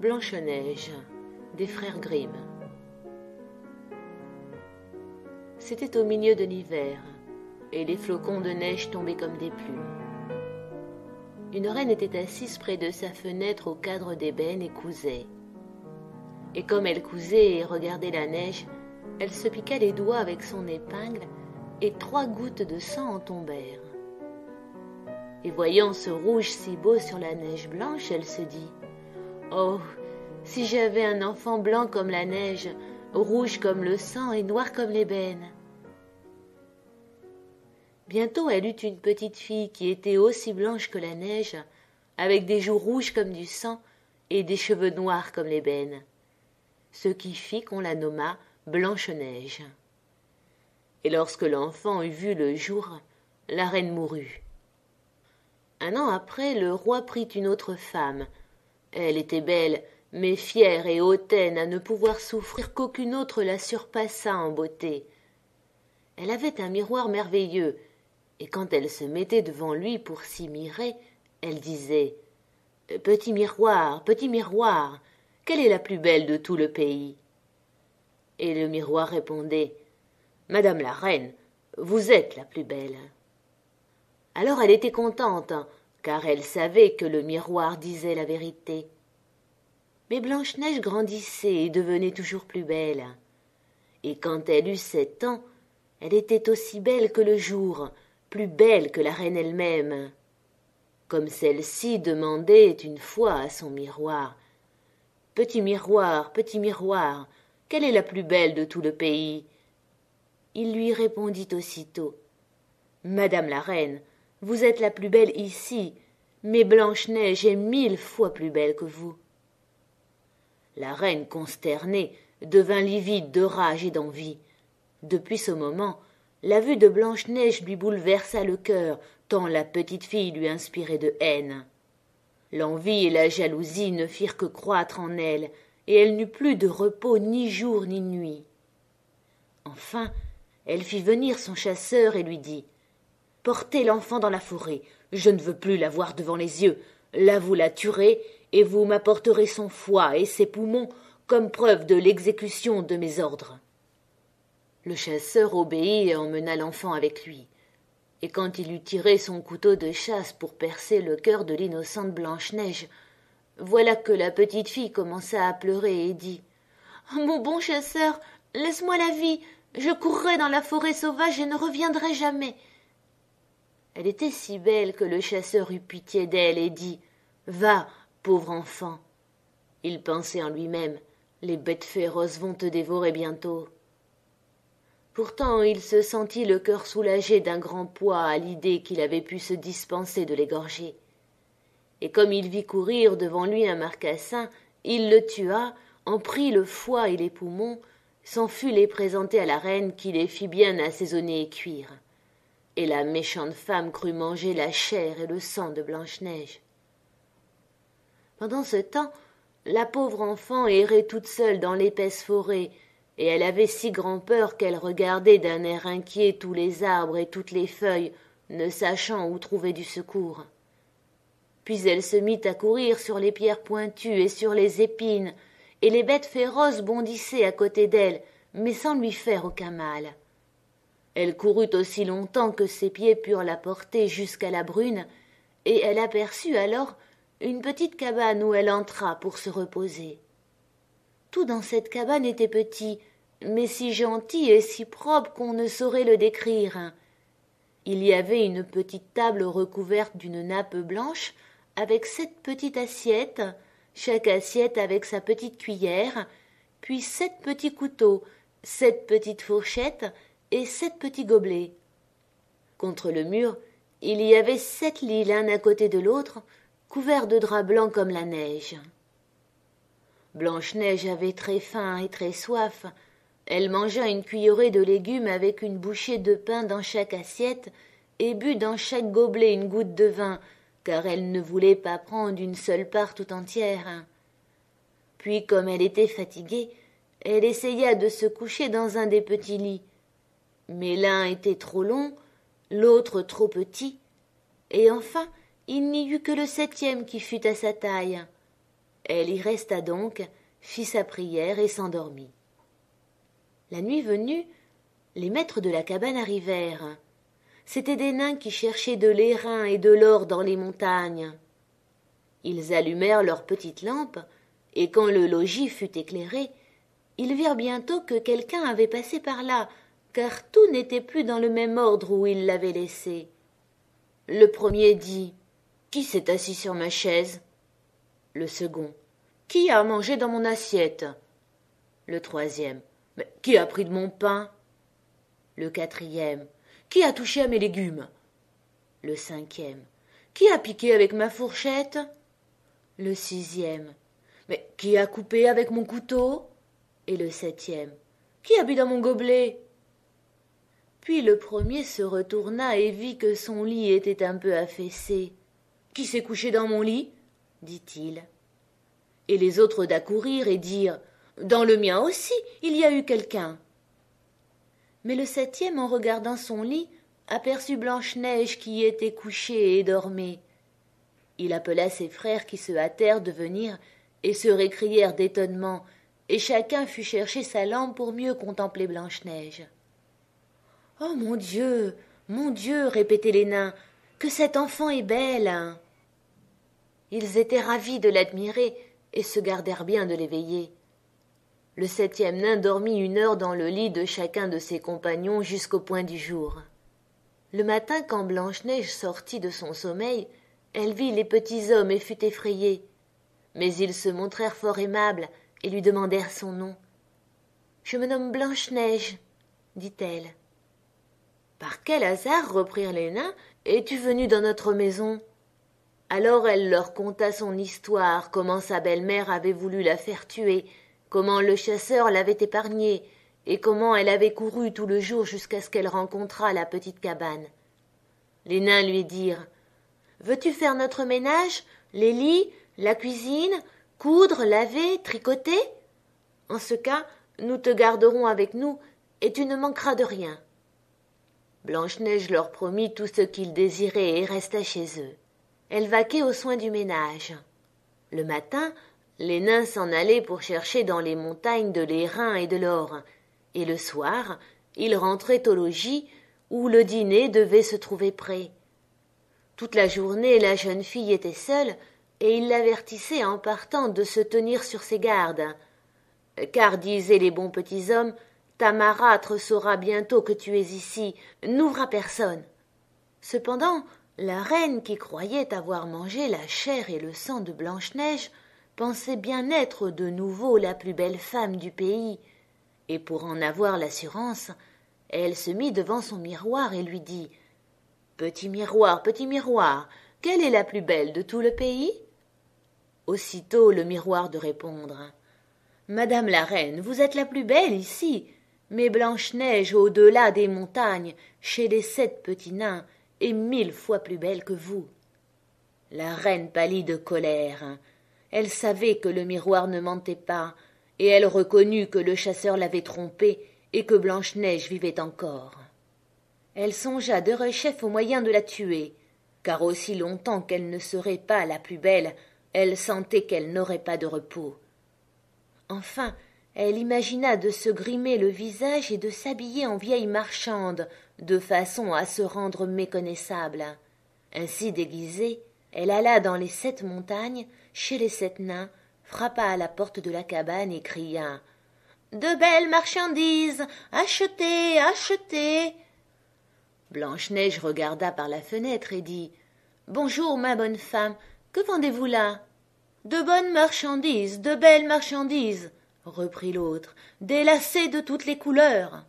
Blanche-Neige, des frères Grimm. C'était au milieu de l'hiver, et les flocons de neige tombaient comme des plumes. Une reine était assise près de sa fenêtre au cadre d'ébène et cousait. Et comme elle cousait et regardait la neige, elle se piqua les doigts avec son épingle, et 3 gouttes de sang en tombèrent. Et voyant ce rouge si beau sur la neige blanche, elle se dit « Oh, si j'avais un enfant blanc comme la neige, rouge comme le sang et noir comme l'ébène !» Bientôt elle eut une petite fille qui était aussi blanche que la neige, avec des joues rouges comme du sang et des cheveux noirs comme l'ébène, ce qui fit qu'on la nomma Blanche-Neige. Et lorsque l'enfant eut vu le jour, la reine mourut. 1 an après, le roi prit une autre femme. Elle était belle, mais fière et hautaine à ne pouvoir souffrir qu'aucune autre la surpassât en beauté. Elle avait un miroir merveilleux, et quand elle se mettait devant lui pour s'y mirer, elle disait « Petit miroir, quelle est la plus belle de tout le pays ?» Et le miroir répondait « Madame la reine, vous êtes la plus belle. » Alors elle était contente, car elle savait que le miroir disait la vérité. Mais Blanche-Neige grandissait et devenait toujours plus belle. Et quand elle eut 7 ans, elle était aussi belle que le jour, plus belle que la reine elle-même. Comme celle-ci demandait une fois à son miroir « Petit miroir, quelle est la plus belle de tout le pays ?» Il lui répondit aussitôt « Madame la reine, vous êtes la plus belle ici, mais Blanche-Neige est 1000 fois plus belle que vous. » La reine, consternée, devint livide de rage et d'envie. Depuis ce moment, la vue de Blanche-Neige lui bouleversa le cœur, tant la petite fille lui inspirait de haine. L'envie et la jalousie ne firent que croître en elle, et elle n'eut plus de repos ni jour ni nuit. Enfin, elle fit venir son chasseur et lui dit « Portez l'enfant dans la forêt, je ne veux plus la voir devant les yeux. Là vous la tuerez, et vous m'apporterez son foie et ses poumons comme preuve de l'exécution de mes ordres. » Le chasseur obéit et emmena l'enfant avec lui. Et quand il eut tiré son couteau de chasse pour percer le cœur de l'innocente Blanche-Neige, voilà que la petite fille commença à pleurer et dit « Mon bon chasseur, laisse-moi la vie, je courrai dans la forêt sauvage et ne reviendrai jamais. » Elle était si belle que le chasseur eut pitié d'elle et dit « Va, pauvre enfant. » Il pensait en lui-même « Les bêtes féroces vont te dévorer bientôt. » Pourtant il se sentit le cœur soulagé d'un grand poids à l'idée qu'il avait pu se dispenser de l'égorger. Et comme il vit courir devant lui un marcassin, il le tua, en prit le foie et les poumons, s'en fut les présenter à la reine qui les fit bien assaisonner et cuire. Et la méchante femme crut manger la chair et le sang de Blanche-Neige. Pendant ce temps, la pauvre enfant errait toute seule dans l'épaisse forêt, et elle avait si grand-peur qu'elle regardait d'un air inquiet tous les arbres et toutes les feuilles, ne sachant où trouver du secours. Puis elle se mit à courir sur les pierres pointues et sur les épines, et les bêtes féroces bondissaient à côté d'elle, mais sans lui faire aucun mal. Elle courut aussi longtemps que ses pieds purent la porter jusqu'à la brune, et elle aperçut alors une petite cabane où elle entra pour se reposer. Tout dans cette cabane était petit, mais si gentil et si propre qu'on ne saurait le décrire. Il y avait une petite table recouverte d'une nappe blanche, avec 7 petites assiettes, chaque assiette avec sa petite cuillère, puis 7 petits couteaux, 7 petites fourchettes et 7 petits gobelets. Contre le mur, il y avait 7 lits l'un à côté de l'autre, couverts de drap blanc comme la neige. Blanche-Neige avait très faim et très soif. Elle mangea une cuillerée de légumes avec une bouchée de pain dans chaque assiette et but dans chaque gobelet une goutte de vin, car elle ne voulait pas prendre une seule part tout entière. Puis, comme elle était fatiguée, elle essaya de se coucher dans un des petits lits. Mais l'un était trop long, l'autre trop petit, et enfin il n'y eut que le 7e qui fût à sa taille. Elle y resta donc, fit sa prière et s'endormit. La nuit venue, les maîtres de la cabane arrivèrent. C'étaient des nains qui cherchaient de l'airain et de l'or dans les montagnes. Ils allumèrent leurs petites lampes, et quand le logis fut éclairé, ils virent bientôt que quelqu'un avait passé par là, car tout n'était plus dans le même ordre où ils l'avaient laissé. Le premier dit « Qui s'est assis sur ma chaise ?» Le second « Qui a mangé dans mon assiette ?» Le troisième « Mais qui a pris de mon pain ?» Le quatrième « Qui a touché à mes légumes ?» Le cinquième « Qui a piqué avec ma fourchette ?» Le sixième « Mais qui a coupé avec mon couteau ?» Et le septième « Qui a bu dans mon gobelet ?» Puis le premier se retourna et vit que son lit était un peu affaissé. « Qui s'est couché dans mon lit ?» dit-il. Et les autres d'accourir et dirent « Dans le mien aussi, il y a eu quelqu'un. » Mais le septième, en regardant son lit, aperçut Blanche-Neige qui y était couchée et dormait. Il appela ses frères qui se hâtèrent de venir et se récrièrent d'étonnement, et chacun fut chercher sa lampe pour mieux contempler Blanche-Neige. « Oh mon Dieu, répétaient les nains, que cette enfant est belle !» Ils étaient ravis de l'admirer et se gardèrent bien de l'éveiller. Le septième nain dormit 1 heure dans le lit de chacun de ses compagnons jusqu'au point du jour. Le matin, quand Blanche-Neige sortit de son sommeil, elle vit les petits hommes et fut effrayée. Mais ils se montrèrent fort aimables et lui demandèrent son nom. « Je me nomme Blanche-Neige, » dit-elle. « Par quel hasard, reprirent les nains, es-tu venue dans notre maison ?» Alors elle leur conta son histoire, comment sa belle-mère avait voulu la faire tuer, comment le chasseur l'avait épargnée, et comment elle avait couru tout le jour jusqu'à ce qu'elle rencontrât la petite cabane. Les nains lui dirent « Veux-tu faire notre ménage, les lits, la cuisine, coudre, laver, tricoter ? En ce cas, nous te garderons avec nous, et tu ne manqueras de rien. » Blanche-Neige leur promit tout ce qu'ils désiraient et resta chez eux. Elle vaquait aux soins du ménage. Le matin, les nains s'en allaient pour chercher dans les montagnes de l'airain et de l'or, et le soir, ils rentraient au logis où le dîner devait se trouver prêt. Toute la journée, la jeune fille était seule, et ils l'avertissaient en partant de se tenir sur ses gardes. Car, disaient les bons petits hommes, ta marâtre saura bientôt que tu es ici, n'ouvre à personne. Cependant, la reine, qui croyait avoir mangé la chair et le sang de Blanche-Neige, pensait bien être de nouveau la plus belle femme du pays, et pour en avoir l'assurance, elle se mit devant son miroir et lui dit « Petit miroir, quelle est la plus belle de tout le pays ?» Aussitôt le miroir de répondre « Madame la reine, vous êtes la plus belle ici, mais Blanche-Neige, au-delà des montagnes, chez les 7 petits nains, est 1000 fois plus belle que vous. » La reine pâlit de colère. Elle savait que le miroir ne mentait pas, et elle reconnut que le chasseur l'avait trompée et que Blanche-Neige vivait encore. Elle songea derechef au moyen de la tuer, car aussi longtemps qu'elle ne serait pas la plus belle, elle sentait qu'elle n'aurait pas de repos. Enfin, elle imagina de se grimer le visage et de s'habiller en vieille marchande, de façon à se rendre méconnaissable. Ainsi déguisée, elle alla dans les 7 montagnes, chez les 7 nains, frappa à la porte de la cabane et cria « De belles marchandises, achetez, achetez !» Blanche-Neige regarda par la fenêtre et dit « Bonjour, ma bonne femme, que vendez-vous là ?»« De bonnes marchandises, de belles marchandises !» reprit l'autre, « des lacets de toutes les couleurs !»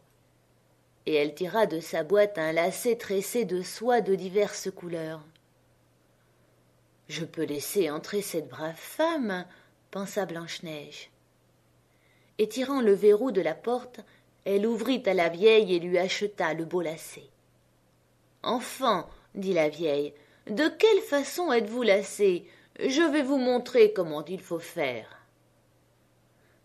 Et elle tira de sa boîte un lacet tressé de soie de diverses couleurs. « Je peux laisser entrer cette brave femme, » pensa Blanche-Neige. Et tirant le verrou de la porte, elle ouvrit à la vieille et lui acheta le beau lacet. « Enfant, dit la vieille, de quelle façon êtes-vous lacée ? Je vais vous montrer comment il faut faire. »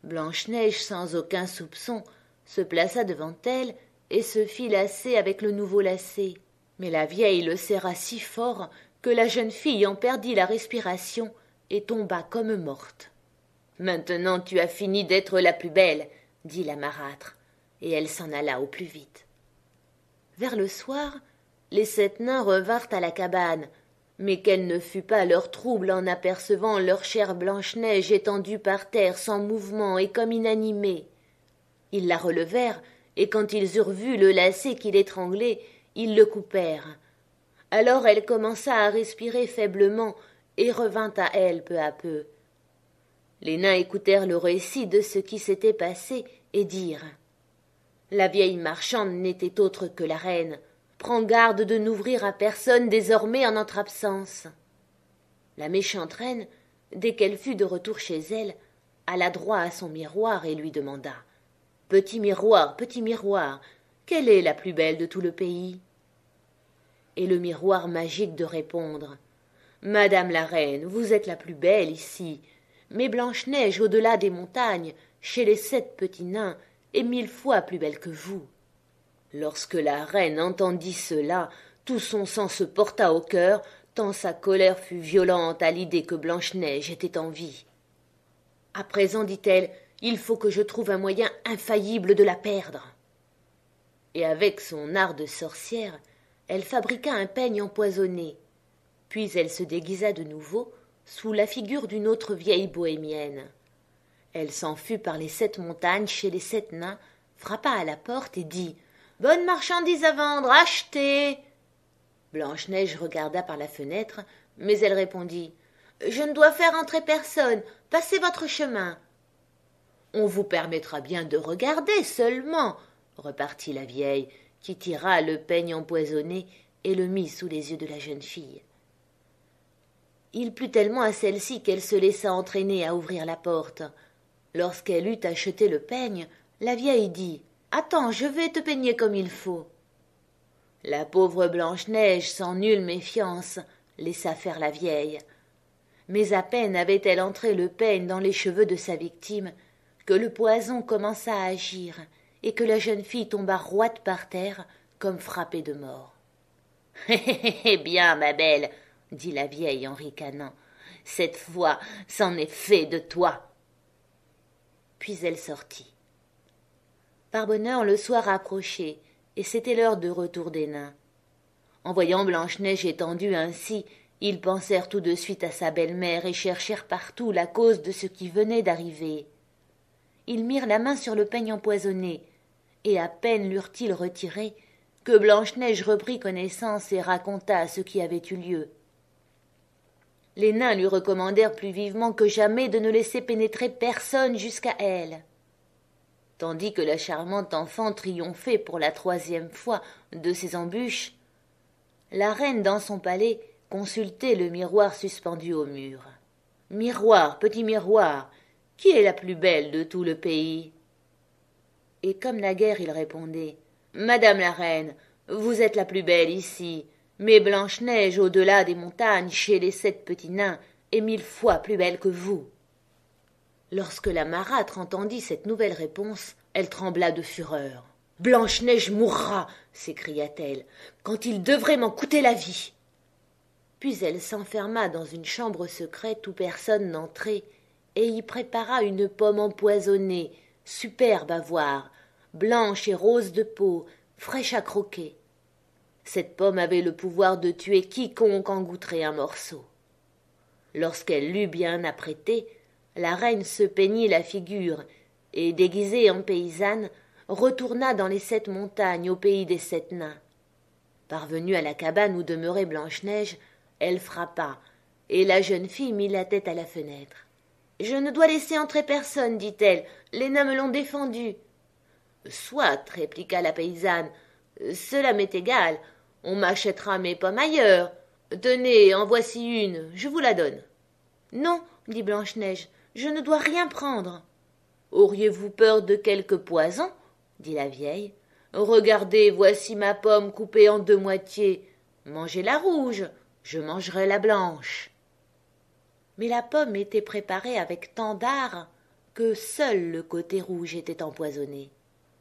Blanche-Neige, sans aucun soupçon, se plaça devant elle et se fit lacer avec le nouveau lacet. Mais la vieille le serra si fort que la jeune fille en perdit la respiration et tomba comme morte. Maintenant tu as fini d'être la plus belle, dit la marâtre, et elle s'en alla au plus vite. Vers le soir, les 7 nains revinrent à la cabane, mais quel ne fut pas leur trouble en apercevant leur chère Blanche-Neige étendue par terre sans mouvement et comme inanimée. Ils la relevèrent, et quand ils eurent vu le lacet qui l'étranglait, ils le coupèrent. Alors elle commença à respirer faiblement et revint à elle peu à peu. Les nains écoutèrent le récit de ce qui s'était passé et dirent « La vieille marchande n'était autre que la reine. Prends garde de n'ouvrir à personne désormais en notre absence. » La méchante reine, dès qu'elle fut de retour chez elle, alla droit à son miroir et lui demanda « Petit miroir, quelle est la plus belle de tout le pays ?» Et le miroir magique de répondre « Madame la reine, vous êtes la plus belle ici, mais Blanche-Neige au-delà des montagnes, chez les 7 petits nains, est 1000 fois plus belle que vous. » Lorsque la reine entendit cela, tout son sang se porta au cœur, tant sa colère fut violente à l'idée que Blanche-Neige était en vie. « À présent, dit-elle, il faut que je trouve un moyen infaillible de la perdre. » Et avec son art de sorcière, elle fabriqua un peigne empoisonné. Puis elle se déguisa de nouveau sous la figure d'une autre vieille bohémienne. Elle s'en fut par les 7 montagnes chez les 7 nains, frappa à la porte et dit « Bonne marchandise à vendre, achetez !» Blanche-Neige regarda par la fenêtre, mais elle répondit « Je ne dois faire entrer personne, passez votre chemin. »« On vous permettra bien de regarder seulement, » repartit la vieille, qui tira le peigne empoisonné et le mit sous les yeux de la jeune fille. Il plut tellement à celle-ci qu'elle se laissa entraîner à ouvrir la porte. Lorsqu'elle eut acheté le peigne, la vieille dit « Attends, je vais te peigner comme il faut. » La pauvre Blanche-Neige, sans nulle méfiance, laissa faire la vieille. Mais à peine avait-elle entré le peigne dans les cheveux de sa victime que le poison commença à agir et que la jeune fille tomba roide par terre comme frappée de mort. « Eh bien, ma belle, » dit la vieille en ricanant, « cette fois, c'en est fait de toi. » Puis elle sortit. Par bonheur, le soir approchait, et c'était l'heure de retour des nains. En voyant Blanche-Neige étendue ainsi, ils pensèrent tout de suite à sa belle-mère et cherchèrent partout la cause de ce qui venait d'arriver. Ils mirent la main sur le peigne empoisonné, et à peine l'eurent-ils retiré que Blanche-Neige reprit connaissance et raconta ce qui avait eu lieu. Les nains lui recommandèrent plus vivement que jamais de ne laisser pénétrer personne jusqu'à elle. Tandis que la charmante enfant triomphait pour la 3e fois de ses embûches, la reine dans son palais consultait le miroir suspendu au mur. « Miroir, petit miroir, qui est la plus belle de tout le pays ?» Et comme naguère il répondait « Madame la reine, vous êtes la plus belle ici, mais Blanche-Neige, au-delà des montagnes, chez les 7 petits nains, est 1000 fois plus belle que vous. » Lorsque la marâtre entendit cette nouvelle réponse, elle trembla de fureur. « Blanche-Neige mourra, s'écria-t-elle, quand il devrait m'en coûter la vie. » Puis elle s'enferma dans une chambre secrète où personne n'entrait, et y prépara une pomme empoisonnée, superbe à voir, blanche et rose de peau, fraîche à croquer. Cette pomme avait le pouvoir de tuer quiconque en goûterait un morceau. Lorsqu'elle l'eut bien apprêtée, la reine se peignit la figure et, déguisée en paysanne, retourna dans les 7 montagnes au pays des 7 nains. Parvenue à la cabane où demeurait Blanche-Neige, elle frappa, et la jeune fille mit la tête à la fenêtre. « Je ne dois laisser entrer personne, dit-elle, les nains me l'ont défendu. »« Soit, répliqua la paysanne, cela m'est égal, on m'achètera mes pommes ailleurs. Tenez, en voici une, je vous la donne. »« Non, dit Blanche-Neige, je ne dois rien prendre. »« Auriez-vous peur de quelque poison ?» dit la vieille. « Regardez, voici ma pomme coupée en 2 moitiés. Mangez la rouge, je mangerai la blanche. » Mais la pomme était préparée avec tant d'art que seul le côté rouge était empoisonné.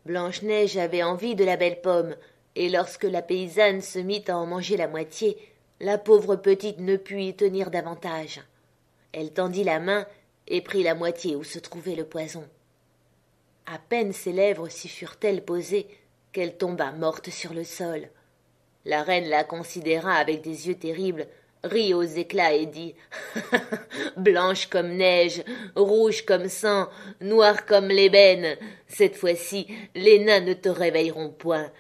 Blanche-Neige avait envie de la belle pomme, et lorsque la paysanne se mit à en manger la moitié, la pauvre petite ne put y tenir davantage. Elle tendit la main et prit la moitié où se trouvait le poison. À peine ses lèvres s'y furent-elles posées qu'elle tomba morte sur le sol. La reine la considéra avec des yeux terribles, rit aux éclats et dit « Blanche comme neige, rouge comme sang, noire comme l'ébène, cette fois-ci les nains ne te réveilleront point. »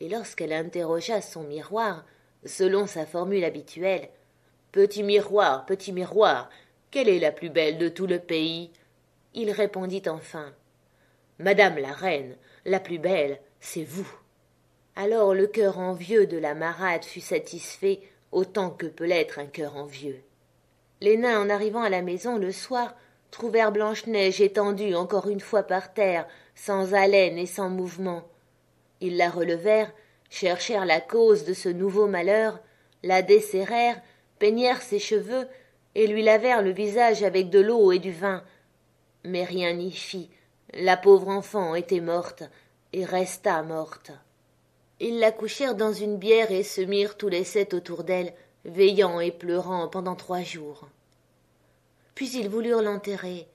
Et lorsqu'elle interrogea son miroir, selon sa formule habituelle, « Petit miroir, quelle est la plus belle de tout le pays ?» Il répondit enfin, « Madame la reine, la plus belle, c'est vous. » Alors le cœur envieux de la marade fut satisfait autant que peut l'être un cœur envieux. Les nains, en arrivant à la maison le soir, trouvèrent Blanche-Neige étendue encore une fois par terre, sans haleine et sans mouvement. Ils la relevèrent, cherchèrent la cause de ce nouveau malheur, la desserrèrent, peignèrent ses cheveux et lui lavèrent le visage avec de l'eau et du vin. Mais rien n'y fit, la pauvre enfant était morte et resta morte. Ils la couchèrent dans une bière et se mirent tous les 7 autour d'elle, veillant et pleurant pendant 3 jours. Puis ils voulurent l'enterrer,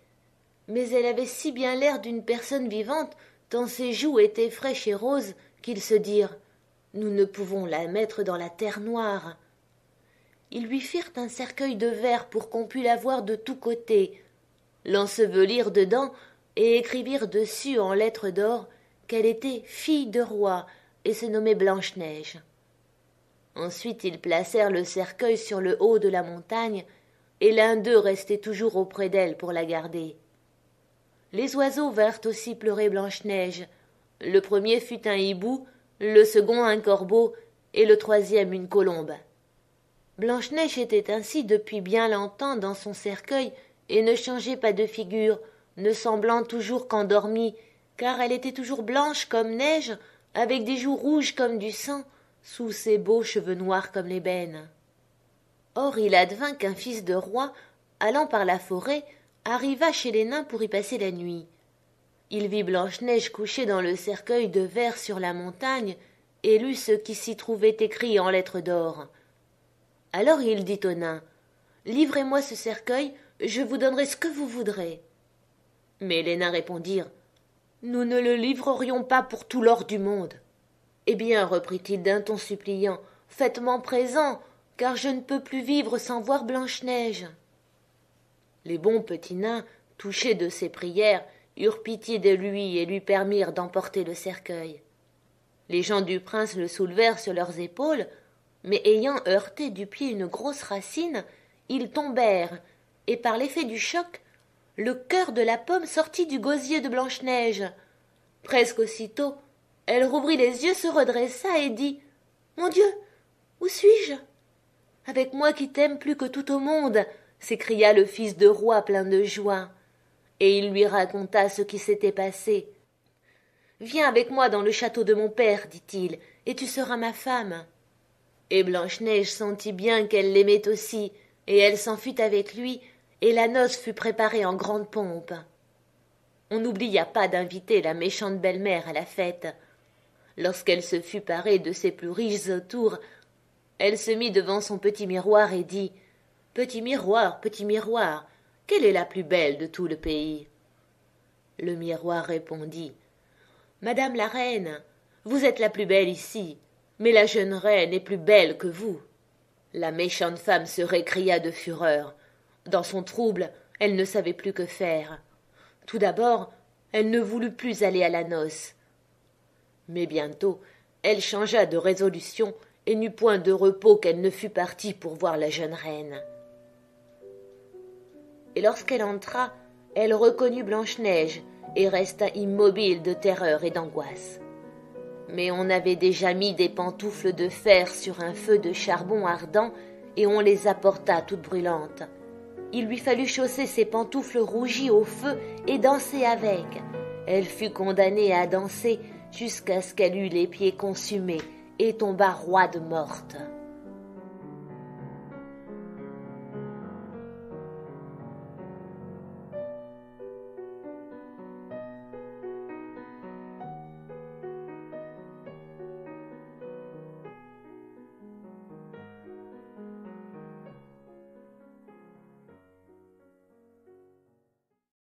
mais elle avait si bien l'air d'une personne vivante, tant ses joues étaient fraîches et roses, qu'ils se dirent « Nous ne pouvons la mettre dans la terre noire. » Ils lui firent un cercueil de verre pour qu'on pût la voir de tous côtés, l'ensevelirent dedans et écrivirent dessus en lettres d'or qu'elle était fille de roi et se nommait Blanche-Neige. Ensuite ils placèrent le cercueil sur le haut de la montagne, et l'un d'eux restait toujours auprès d'elle pour la garder. Les oiseaux vinrent aussi pleurer Blanche-Neige. Le premier fut un hibou, le second un corbeau, et le troisième une colombe. Blanche-Neige était ainsi depuis bien longtemps dans son cercueil, et ne changeait pas de figure, ne semblant toujours qu'endormie, car elle était toujours blanche comme neige, avec des joues rouges comme du sang, sous ses beaux cheveux noirs comme l'ébène. Or il advint qu'un fils de roi, allant par la forêt, arriva chez les nains pour y passer la nuit. Il vit Blanche-Neige couchée dans le cercueil de verre sur la montagne, et lut ce qui s'y trouvait écrit en lettres d'or. Alors il dit aux nains, « Livrez-moi ce cercueil, je vous donnerai ce que vous voudrez. » Mais les nains répondirent, « Nous ne le livrerions pas pour tout l'or du monde. » « Eh bien, reprit-il d'un ton suppliant, « faites-m'en présent, car je ne peux plus vivre sans voir Blanche-Neige. » Les bons petits nains, touchés de ses prières, eurent pitié de lui et lui permirent d'emporter le cercueil. Les gens du prince le soulevèrent sur leurs épaules, mais ayant heurté du pied une grosse racine, ils tombèrent, et par l'effet du choc, le cœur de la pomme sortit du gosier de Blanche-Neige. Presque aussitôt, elle rouvrit les yeux, se redressa et dit « Mon Dieu, où suis-je » ?« Avec moi qui t'aime plus que tout au monde !» s'écria le fils de roi plein de joie. Et il lui raconta ce qui s'était passé. « Viens avec moi dans le château de mon père, dit-il, et tu seras ma femme. » Et Blanche-Neige sentit bien qu'elle l'aimait aussi, et elle s'en fut avec lui, et la noce fut préparée en grande pompe. On n'oublia pas d'inviter la méchante belle-mère à la fête. Lorsqu'elle se fut parée de ses plus riches autours, elle se mit devant son petit miroir et dit « Petit miroir, quelle est la plus belle de tout le pays ?» Le miroir répondit « Madame la reine, vous êtes la plus belle ici, mais la jeune reine est plus belle que vous. » La méchante femme se récria de fureur. Dans son trouble, elle ne savait plus que faire. Tout d'abord, elle ne voulut plus aller à la noce. Mais bientôt, elle changea de résolution et n'eut point de repos qu'elle ne fût partie pour voir la jeune reine. Et lorsqu'elle entra, elle reconnut Blanche-Neige et resta immobile de terreur et d'angoisse. Mais on avait déjà mis des pantoufles de fer sur un feu de charbon ardent et on les apporta toutes brûlantes. Il lui fallut chausser ses pantoufles rougies au feu et danser avec. Elle fut condamnée à danser jusqu'à ce qu'elle eût les pieds consumés et tomba roide morte.